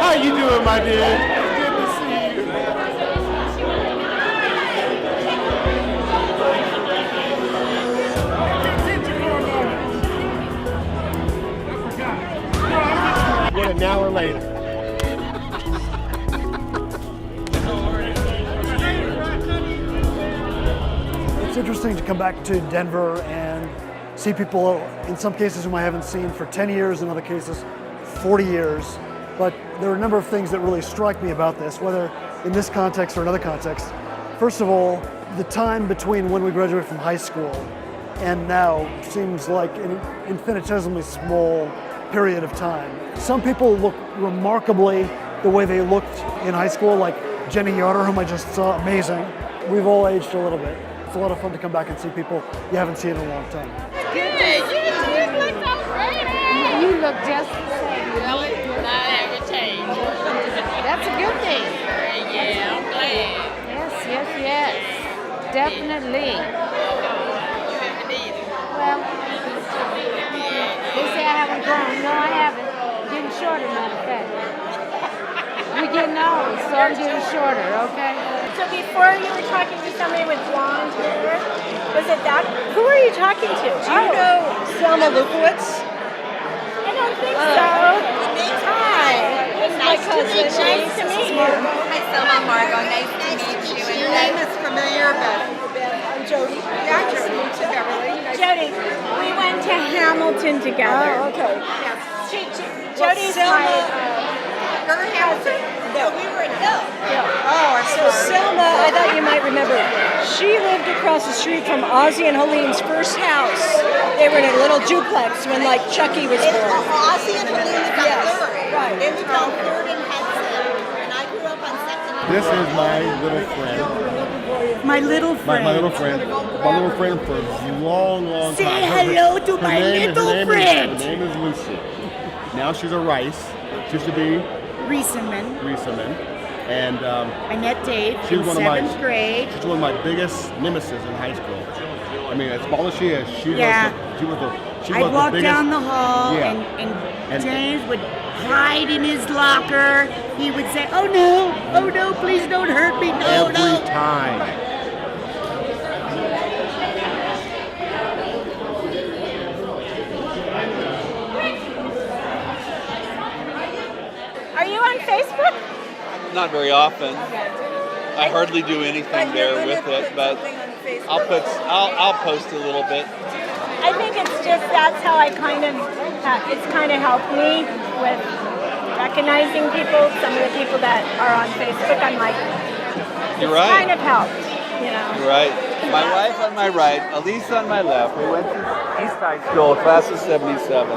How you doing, my dude? Good to see you. Get it now or later. It's interesting to come back to Denver and see people, in some cases, whom I haven't seen for 10 years, in other cases, 40 years. But there are a number of things that really strike me about this, whether in this context or another context. First of all, the time between when we graduated from high school and now seems like an infinitesimally small period of time. Some people look remarkably the way they looked in high school, like Jenny Yoder, whom I just saw, amazing. We've all aged a little bit. It's a lot of fun to come back and see people you haven't seen in a long time. Good. You look so pretty. You look just the same. Really? Not every change. That's a good thing. Yeah, I'm glad. Yes. Definitely. Well, they say I haven't grown. No, I haven't. Getting shorter, matter of fact. We're getting old, so I'm getting shorter, okay? So before you were talking to somebody with blonde hair, was it that? Who are you talking to? Do you know Selma Lukowitz? I don't think so. Hi. Nice to meet you. Nice to meet you. Hi, Selma Margot. Nice to meet you. Your name is familiar, but I'm Jody. Yeah, Jody. Beverly. Jody, we went to Hamilton together. Oh, okay. Jody's Her Hamilton? No, we were in Hill. Oh, so Selma, I thought you might remember. She lived across the street from Ozzie and Helene's first house. They were in a little duplex when, like, Chucky was born. Ozzie and Helene lived on Third. Right. They lived on Third and Hudson, and I grew up on Second. This is my little friend. My little friend. My little friend. My little friend for a long Say time. hello to my little friend. Her name is Lucy. Now she's a Rice. She used to be Rieseman. And I met Dave she in was one of my 7th grade. She's one of my biggest nemesis in high school. I mean, as small as she is, she was I'd walk the biggest. down the hall Yeah. and James would hide in his locker. He would say, oh no, please don't hurt me, no, Every time. Are you on Facebook? Not very often. I hardly do anything there with it, but I'll post a little bit. I think it's just that's how I it's kind of helped me with recognizing people. Some of the people that are on Facebook, I'm like, You're it's right. kind of helped, you know. You're right. My wife on my right, Elise on my left. We went to East High School, class of 77,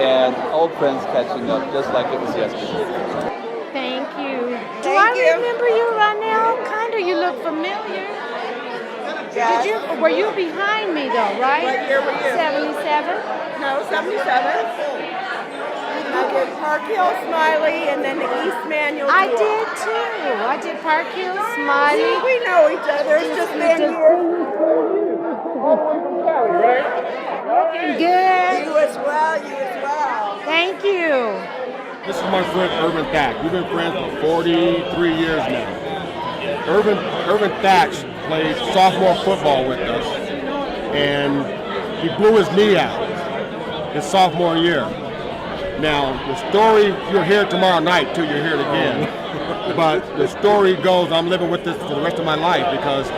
and old friends catching up just like it was yesterday. Thank you. Do I remember you, Lionel? Kind of. You look familiar. Were you behind me though, right? What year were you? 77? No, 77. I did Park Hill, Smiley, and then the East Manual. I did too. I did Park Hill, Smiley. We know each other. It's just been years. Good. You as well. Thank you. This is my friend Irvin Thatch. We've been friends for 43 years now. Irvin Thatch played sophomore football with us, and he blew his knee out his sophomore year. Now, the story, you'll hear it tomorrow night till you hear it again, but the story goes, I'm living with this for the rest of my life, because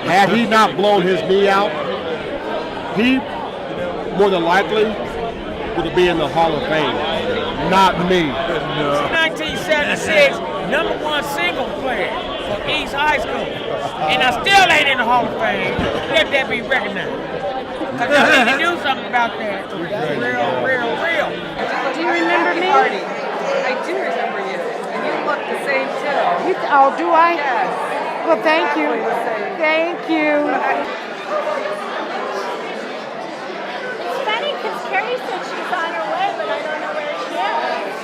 had he not blown his knee out, he more than likely would be in the Hall of Fame, not me. 1976, #1 single player for East High School. And I still ain't in the Hall of Fame. Let that be recognized. Because I need to do something about that. Real. Do you remember me? I do remember you. And you look the same too. Do I? Yes. Well, thank you. Exactly the same. Thank you. It's funny because Carrie said she's on her way, but I don't know where she is.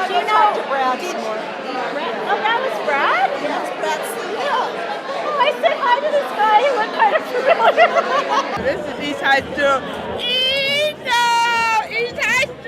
Do you know? Brad some more. Oh, that was Brad? Yes, Brad Steele. Oh, I said hi to this guy. He looked kind of familiar. This is East High School. East High School.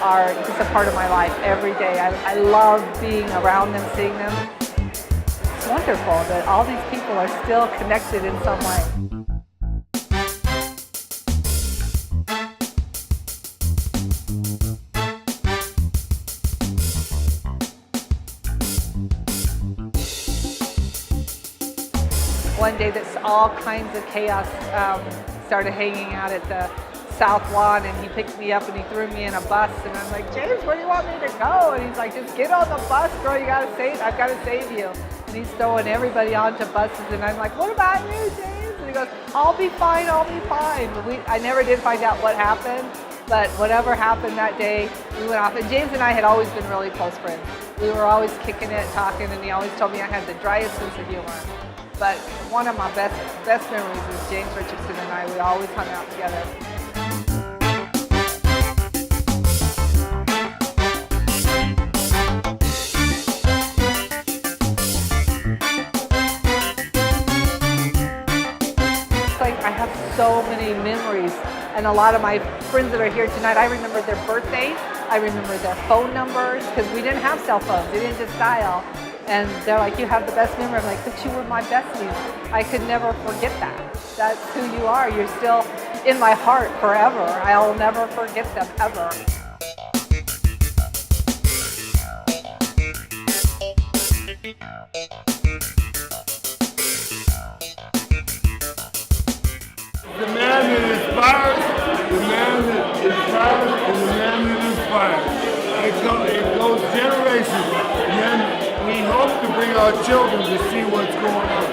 are just a part of my life every day. I love being around them, seeing them. It's wonderful that all these people are still connected in some way. One day that's all kinds of chaos started hanging out at the South Lawn, and he picked me up and he threw me in a bus, and I'm like, James, where do you want me to go? And he's like, just get on the bus, girl, I've got to save you. And he's throwing everybody onto buses, and I'm like, what about you, James? And he goes, I'll be fine. But I never did find out what happened, but whatever happened that day, we went off. And James and I had always been really close friends. We were always kicking it, talking, and he always told me I had the driest sense of humor. But one of my best memories is James Richardson and I. We always hung out together. It's like I have so many memories, and a lot of my friends that are here tonight, I remember their birthdays, I remember their phone numbers, because we didn't have cell phones, we didn't just dial. And they're like, you have the best memory. I'm like, but you were my besties. I could never forget that. That's who you are. You're still in my heart forever. I'll never forget them, ever. The man that inspires, the man that inspires, and the man that inspires. It goes generations. And then we hope to bring our children to see what's going on.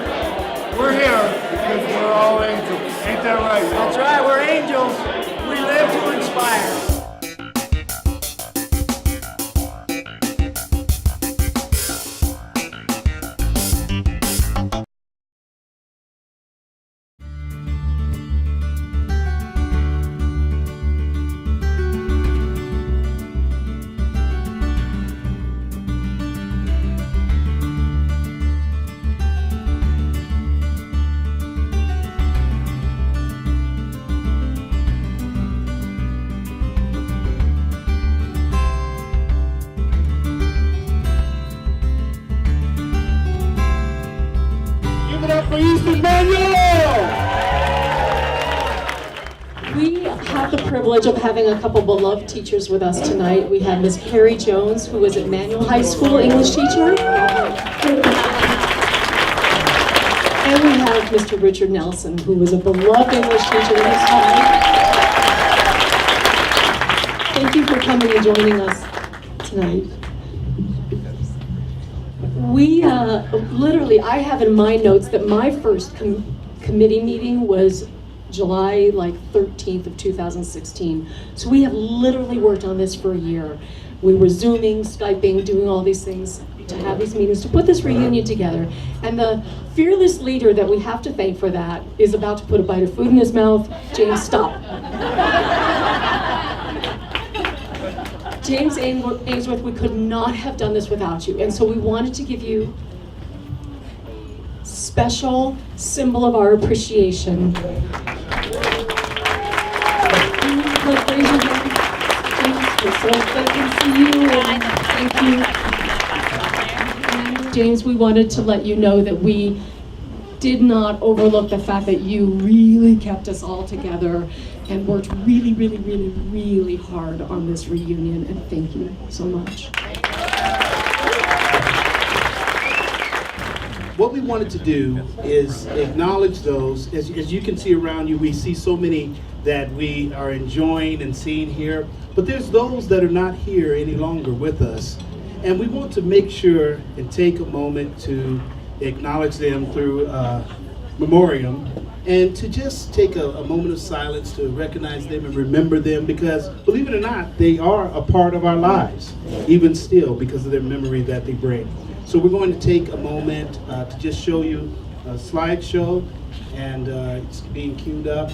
We're here because we're all angels. Ain't that right? That's right, we're angels. We live to inspire. We have the privilege of having a couple beloved teachers with us tonight. We have Miss Carrie Jones, who was at Manual High School English teacher. And we have Mr. Richard Nelson, who was a beloved English teacher in his home. Thank you for coming and joining us tonight. We literally, I have in my notes that my first committee meeting was July 13th of 2016. So we have literally worked on this for a year. We were Zooming, Skyping, doing all these things to have these meetings, to put this reunion together. And the fearless leader that we have to thank for that is about to put a bite of food in his mouth. James, stop. James Ainsworth, we could not have done this without you. And so we wanted to give you a special symbol of our appreciation. Let's raise your hand. James, so good to see you, and thank you. James, we wanted to let you know that we did not overlook the fact that you really kept us all together and worked really, really, really, really hard on this reunion, and thank you so much. What we wanted to do is acknowledge those. As you can see around you, we see so many that we are enjoying and seeing here, but there's those that are not here any longer with us. And we want to make sure and take a moment to acknowledge them through memoriam, and to just take a moment of silence to recognize them and remember them, because believe it or not, they are a part of our lives, even still, because of their memory that they bring. So we're going to take a moment to just show you a slideshow, and it's being queued up.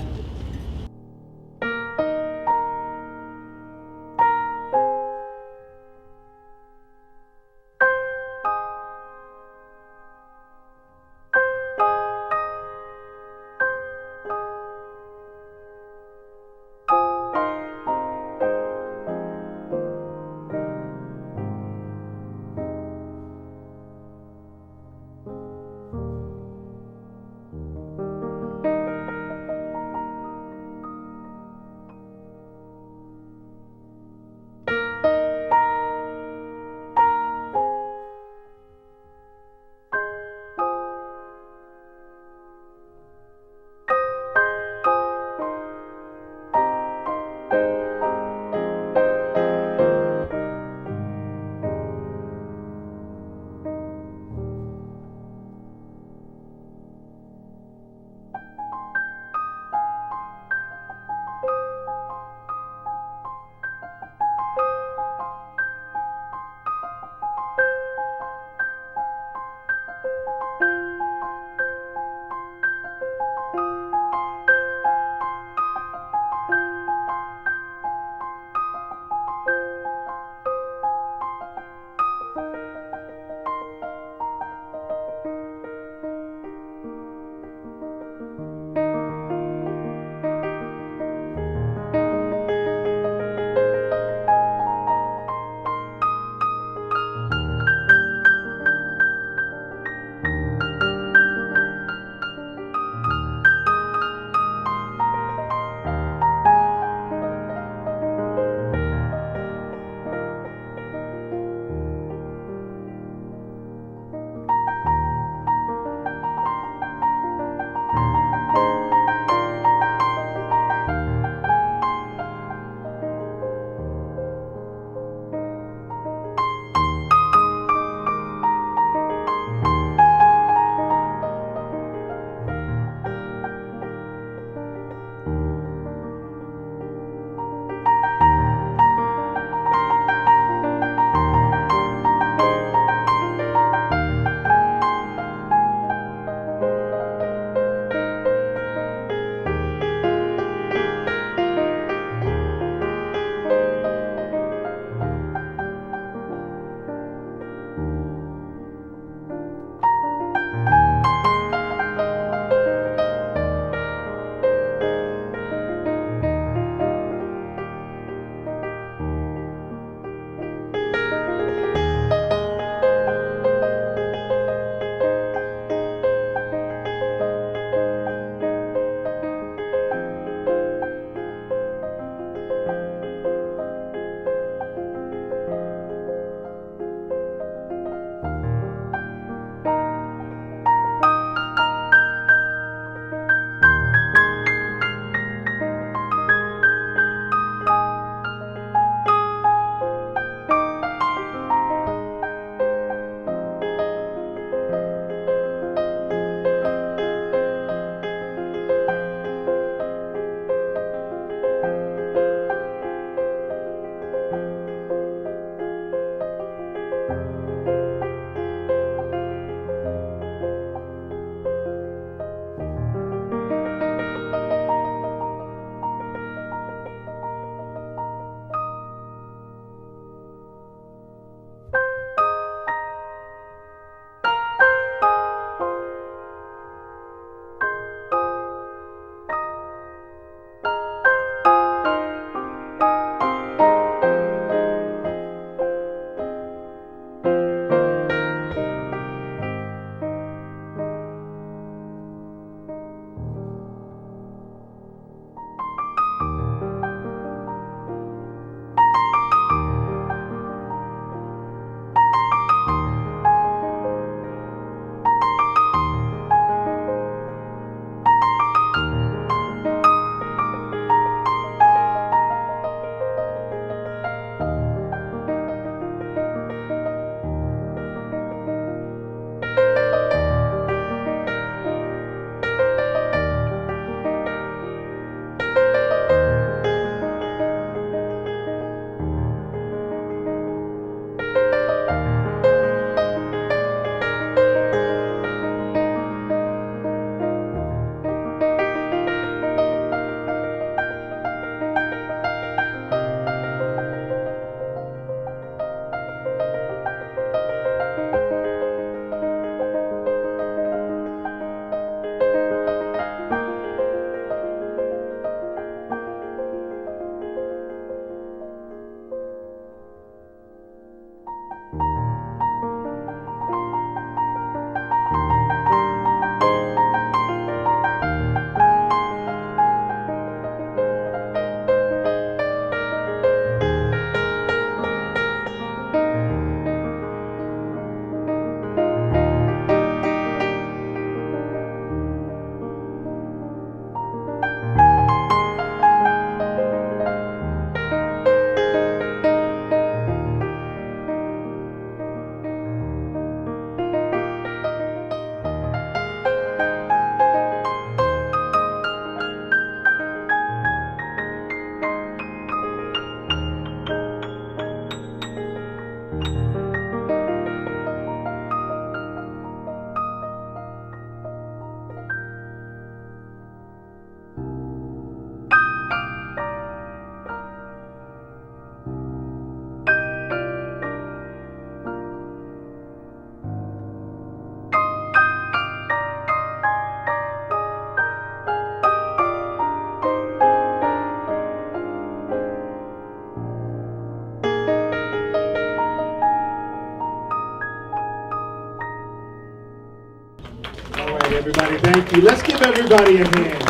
everybody. Thank you. Let's give everybody a hand.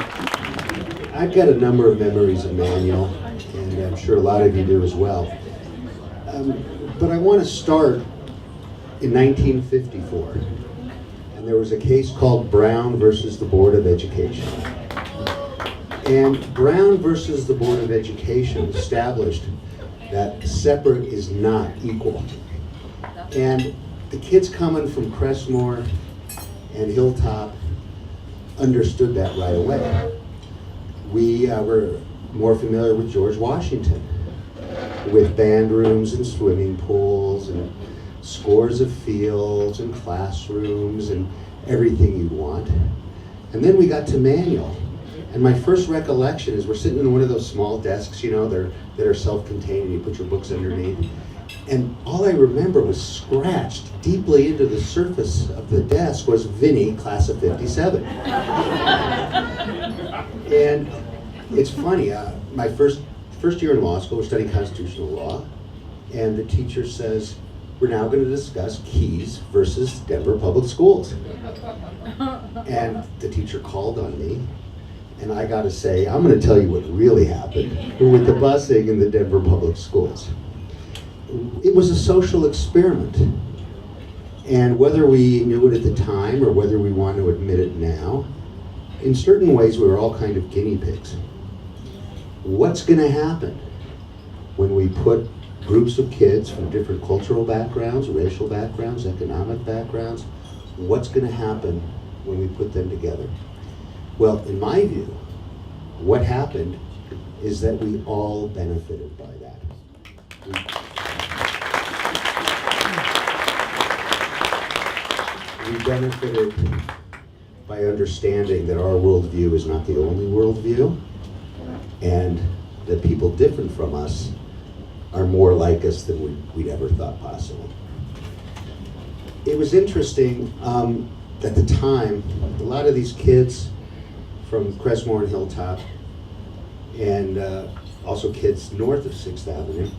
I've got a number of memories of Manual, and I'm sure a lot of you do as well. But I want to start in 1954. And there was a case called Brown versus the Board of Education. And Brown versus the Board of Education established that separate is not equal. And the kids coming from Crestmore and Hilltop understood that right away. We were more familiar with George Washington, with band rooms and swimming pools and scores of fields and classrooms and everything you'd want. And then we got to Manual. And my first recollection is we're sitting in one of those small desks, you know, that are self-contained and you put your books underneath. And all I remember was scratched deeply into the surface of the desk was Vinny, class of 57. And it's funny, my first year in law school, we're studying constitutional law, and the teacher says, we're now going to discuss Keys versus Denver Public Schools. And the teacher called on me, and I got to say, I'm going to tell you what really happened with the busing in the Denver Public Schools. It was a social experiment. And whether we knew it at the time or whether we want to admit it now, in certain ways we were all kind of guinea pigs. What's going to happen when we put groups of kids from different cultural backgrounds, racial backgrounds, economic backgrounds? What's going to happen when we put them together? Well, in my view, what happened is that we all benefited by that. We benefited by understanding that our worldview is not the only worldview, and that people different from us are more like us than we'd ever thought possible. It was interesting, at the time, a lot of these kids from Crestmore and Hilltop, and also kids north of 6th Avenue,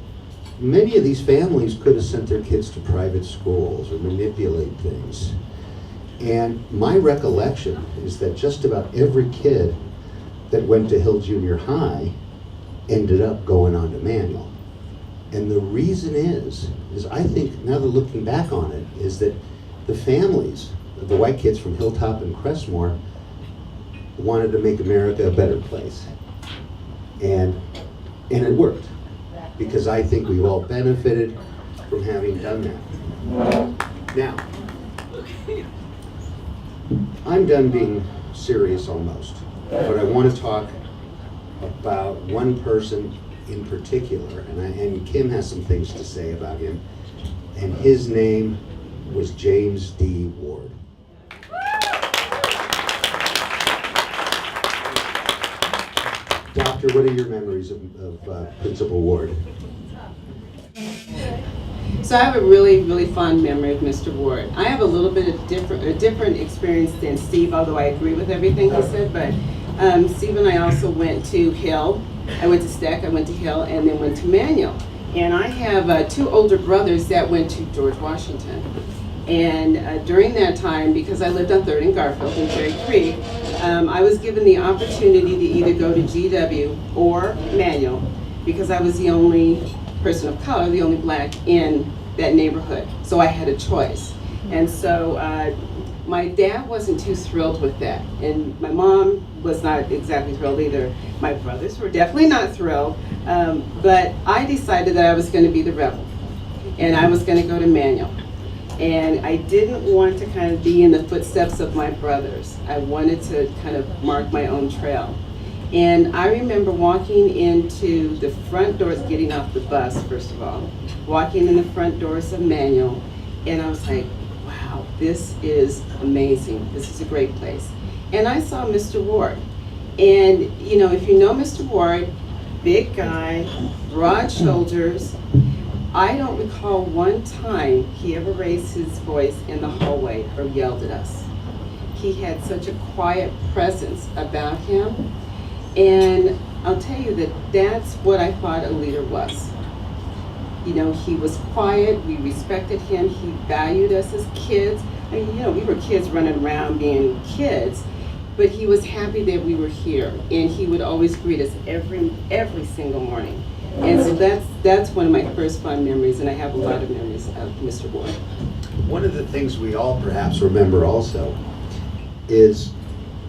many of these families could have sent their kids to private schools or manipulate things. And my recollection is that just about every kid that went to Hill Junior High ended up going on to Manual. And the reason is I think, now that looking back on it, is that the families, the white kids from Hilltop and Crestmore, wanted to make America a better place. And it worked, because I think we've all benefited from having done that. Now, I'm done being serious almost, but I want to talk about one person in particular, and Kim has some things to say about him, and his name was James D. Ward. Doctor, what are your memories of Principal Ward? So I have a really, really fond memory of Mr. Ward. I have a little bit of different experience than Steve, although I agree with everything he said, but Steve and I also went to Hill. I went to Steck, I went to Hill, and then went to Manual. And I have two older brothers that went to George Washington. And during that time, because I lived on 3rd and Garfield in Cherry Creek, I was given the opportunity to either go to GW or Manual, because I was the only person of color, the only black in that neighborhood. So I had a choice. And so my dad wasn't too thrilled with that. And my mom was not exactly thrilled either. My brothers were definitely not thrilled. But I decided that I was going to be the rebel. And I was going to go to Manual. And I didn't want to kind of be in the footsteps of my brothers. I wanted to kind of mark my own trail. And I remember walking into the front doors, getting off the bus, first of all, walking in the front doors of Manual, and I was like, wow, this is amazing. This is a great place. And I saw Mr. Ward. And, you know, if you know Mr. Ward, big guy, broad shoulders, I don't recall one time he ever raised his voice in the hallway or yelled at us. He had such a quiet presence about him. And I'll tell you that that's what I thought a leader was. You know, he was quiet, we respected him, he valued us as kids. we were kids running around being kids, but he was happy that we were here, and he would always greet us every single morning. And so that's one of my first fond memories, and I have a lot of memories of Mr. Ward. One of the things we all perhaps remember also is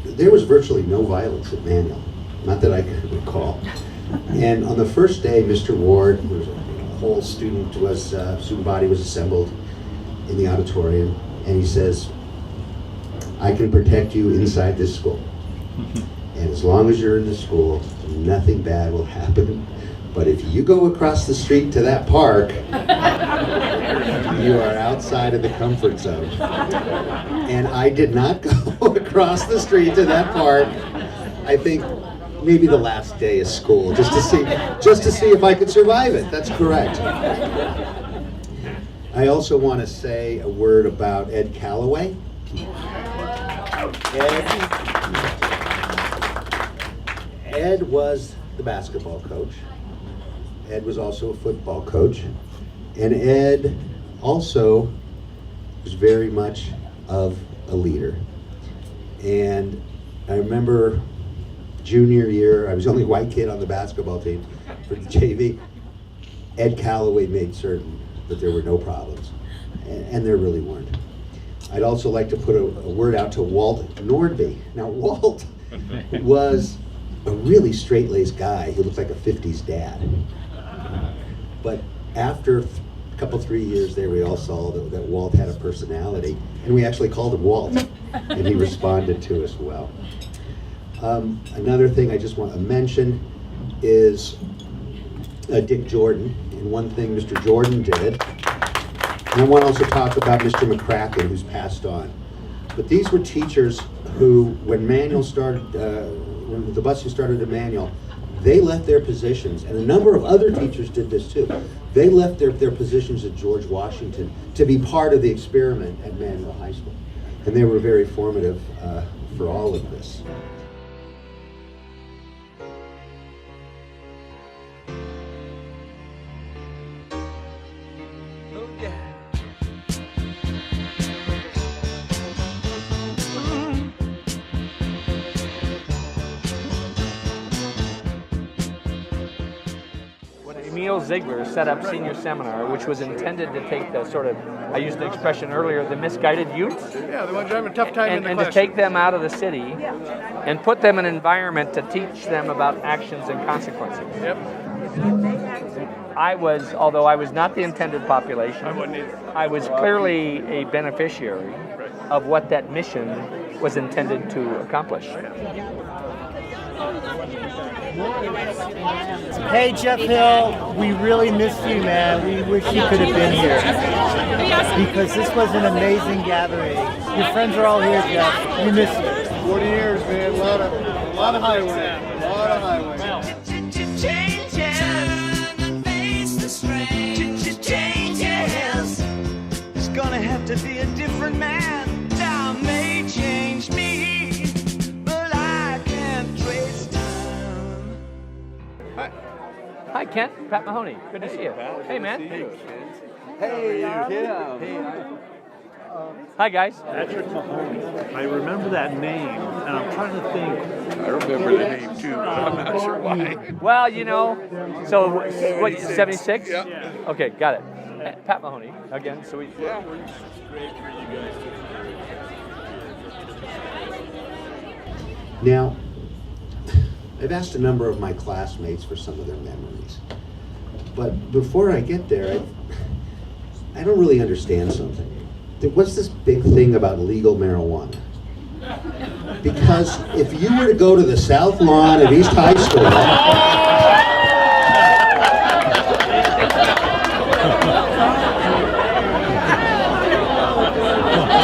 there was virtually no violence at Manual, not that I can recall. And on the first day, Mr. Ward, a whole student body was assembled in the auditorium, and he says, "I can protect you inside this school. And as long as you're in the school, nothing bad will happen. But if you go across the street to that park, you are outside of the comfort zone." And I did not go across the street to that park. I think maybe the last day of school, just to see if I could survive it. That's correct. I also want to say a word about Ed Calloway. Ed was the basketball coach. Ed was also a football coach. And Ed also was very much of a leader. And I remember junior year, I was the only white kid on the basketball team for the JV. Ed Calloway made certain that there were no problems, and there really weren't. I'd also like to put a word out to Walt Nordby. Now, Walt was a really straight-laced guy. He looked like a 50s dad. But after a couple, 3 years there, we all saw that Walt had a personality, and we actually called him Walt, and he responded to us well. Another thing I just want to mention is Dick Jordan, and one thing Mr. Jordan did. And I want to also talk about Mr. McCracken, who's passed on. But these were teachers who, when Manual started, when the busing started at Manual, they left their positions, and a number of other teachers did this too. They left their positions at George Washington to be part of the experiment at Manual High School. And they were very formative for all of this. Emil Ziegler set up Senior Seminar, which was intended to take the sort of, I used the expression earlier, the misguided youth. Yeah, the ones who are having a tough time in the and classroom. to take them out of the city and put them in an environment to teach them about actions and consequences. Yep. I was, although I was not the intended population, I wasn't either. I was clearly a beneficiary of what that mission was intended to accomplish. Hey, Jeff Hill, we really missed you, man. We wish you could have been here because this was an amazing gathering. Your friends are all here, Jeff. We miss you. 40 years, man. A lot of highway. A lot of highway. It's gonna have to be a different man. Time may change me, but I can't trace time. Hi, Kent. Pat Mahoney. Good to see you. Hey, man. Hey, Kim. Hi, guys. Patrick Mahoney. I remember that name, and I'm trying to think. I remember the name too, but I'm not sure why. Well, you know, so what, 76? Yeah. Okay, got it. Pat Mahoney, again, so we... Yeah. Now, I've asked a number of my classmates for some of their memories. But before I get there, I don't really understand something. What's this big thing about legal marijuana? Because if you were to go to the South Lawn of East High School,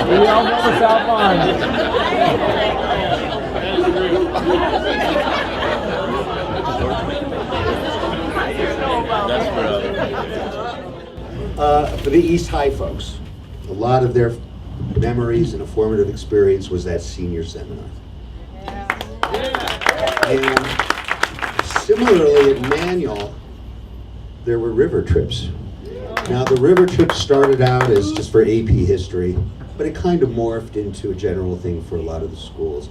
we all know the South Lawn. For the East High folks, a lot of their memories and a formative experience was that senior seminar. And similarly at Manual, there were river trips. Now the river trips started out as just for AP history, but it kind of morphed into a general thing for a lot of the schools,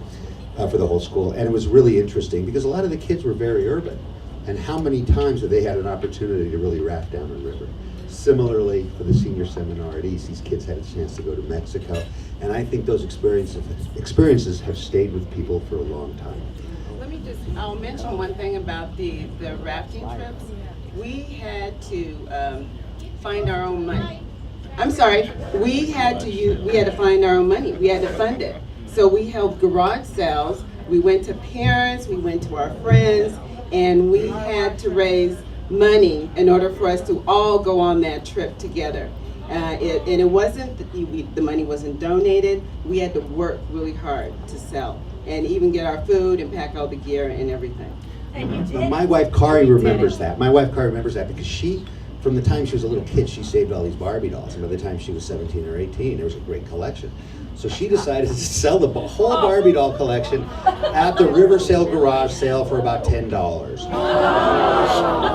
for the whole school. And it was really interesting because a lot of the kids were very urban. And how many times have they had an opportunity to really raft down a river? Similarly, for the senior seminar at East, these kids had a chance to go to Mexico. And I think those experiences have stayed with people for a long time. I'll mention one thing about the rafting trips. We had to find our own money. I'm sorry, we had to find our own money. We had to fund it. So we held garage sales. We went to parents, we went to our friends, and we had to raise money in order for us to all go on that trip together. It wasn't, the money wasn't donated. We had to work really hard to sell and even get our food and pack all the gear and everything. My wife Kari remembers that. My wife Kari remembers that because she, from the time she was a little kid, she saved all these Barbie dolls. And by the time she was 17 or 18, there was a great collection. So she decided to sell the whole Barbie doll collection at the River Sale garage sale for about $10.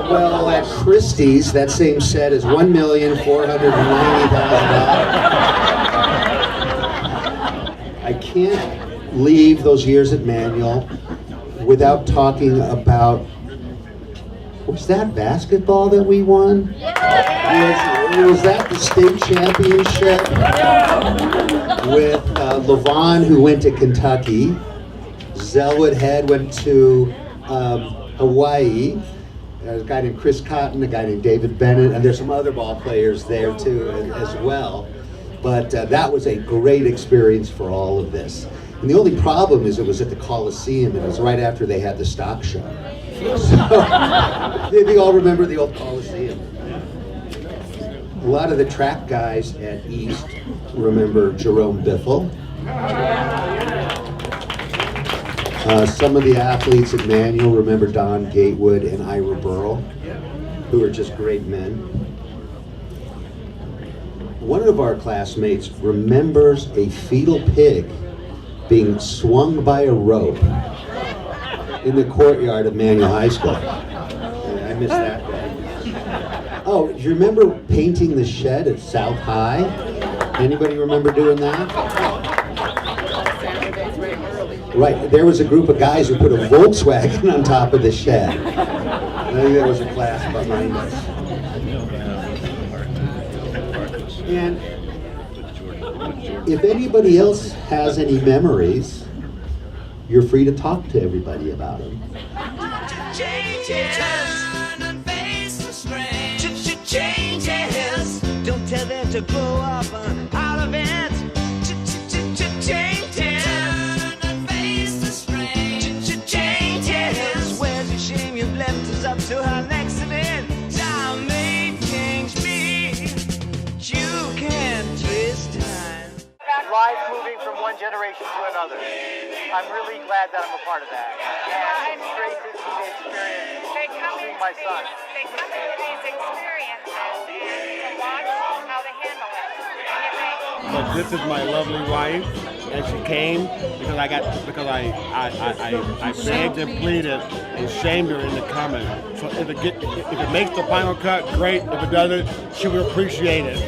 Well, at Christie's, that same set is $1,490,000. I can't leave those years at Manual without talking about, was that basketball that we won? Was that the state championship with Levon, who went to Kentucky? Zellwood Head went to Hawaii. There's a guy named Chris Cotton, a guy named David Bennett, and there's some other ball players there too as well. But that was a great experience for all of this. And the only problem is it was at the Coliseum, and it was right after they had the stock show. So, they all remember the old Coliseum. A lot of the track guys at East remember Jerome Biffle. Some of the athletes at Manual remember Don Gatewood and Ira Burrell, who are just great men. One of our classmates remembers a fetal pig being swung by a rope in the courtyard of Manual High School. I missed that day. Oh, do you remember painting the shed at South High? Anybody remember doing that? Right, there was a group of guys who put a Volkswagen on top of the shed. I think there was a class behind us. And if anybody else has any memories, you're free to talk to everybody about them. Changes. Don't tell them to blow up on all events. Changes. And face the strange. Changes. Where's the shame you've left us up to our next event? Time may change me. You can't twist time. Life moving from one generation to another. I'm really glad that I'm a part of that. And it's great to see the experience seeing my son. They come into these experiences and to watch how they handle it. But this is my lovely wife, and she came because I begged and pleaded and shamed her into coming. So if it makes the final cut, great. If it doesn't, she would appreciate it.